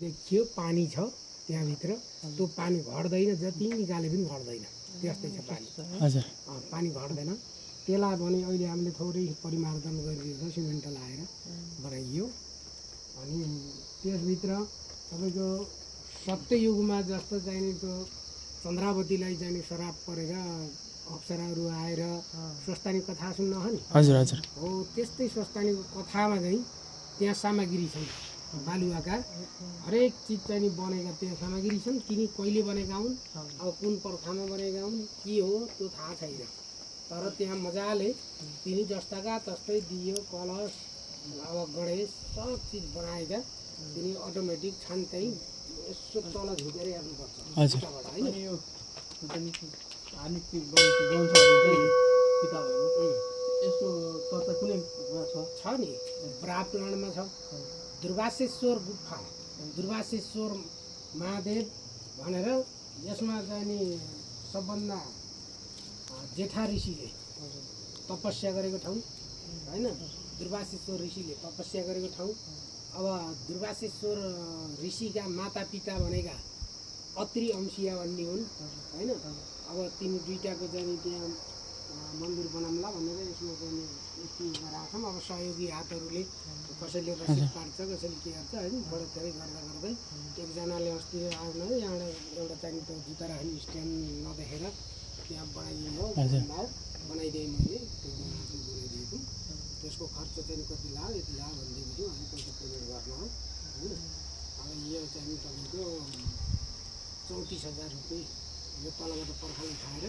देखियो पानी छ त्यहाँभित्र त्यो पानी घट्दैन जति निकाले पनि घट्दैन त्यस्तै छ पानी हजुर पानी घट्दैन त्यसलाई भने अहिले हामीले थोरै परिमार्जन गरिदिएको छ सिमेन्ट लाएर बनाइयो अनि त्यसभित्र तपाईँको सत्ययुगमा जस्तो चाहिने त्यो चन्द्रावतीलाई चाहिने श्राप परेर अप्सराहरू आएर स्वस्थानी कथा सुन्नु नि हजुर हजुर हो त्यस्तै स्वस्थानीको कथामा चाहिँ त्यहाँ सामग्री छन् बालुवाका हरेक चिज चाहिँ बनेका त्यहाँ सामग्री छन् तिनी कहिले बनेका हुन् अब कुन पर्खामा बनेका हुन् के हो त्यो थाहा छैन तर त्यहाँ मजाले तिनी जस्ताका तस्तै दियो कलश अब गणेश सब चिज बनाएका तिनी अटोमेटिक छन् त्यही यसो तल झुकेर हेर्नुपर्छ हजुर होइन यो धार्मिक किताबहरू यस्तो चर्चा कुनैमा छ नि ब्राह्मणमा छ दुर्वासेश्वर गुफा दुर्वासेश्वर महादेव भनेर यसमा चाहिँ नि सबभन्दा जेठा ऋषिले तपस्या गरेको ठाउँ होइन दुर्वासेश्वर ऋषिले तपस्या गरेको ठाउँ अब दुर्वासेश्वर ऋषिका माता पिता भनेका अत्रि अंशिया भन्ने हुन् होइन अब तिनी दुईटाको चाहिँ त्यहाँ मन्दिर बनाउँला भनेर यसमा चाहिँ यति राखौँ अब सहयोगी हातहरूले कसैले रसिद काट्छ कसैले के गर्छ होइन थोरै थोरै गर्दा गर्दै एकजनाले अस्ति आउन यहाँबाट एउटा चाहिँ त्यो जुत्ता राख्ने स्ट्यान्ड नदेखेर त्यहाँ बनाइदिनु हो बनाइदिएँ मैले त्यो बनाइदिएको त्यसको खर्च चाहिँ कति लाग्यो यति लाग्यो भनिदिएको छु अनि पैसा पेमेन्ट गर्नु हो होइन अब यो चाहिँ तपाईँको 34,000 रुपियाँ यो तलबाट पर्खाल उठाएर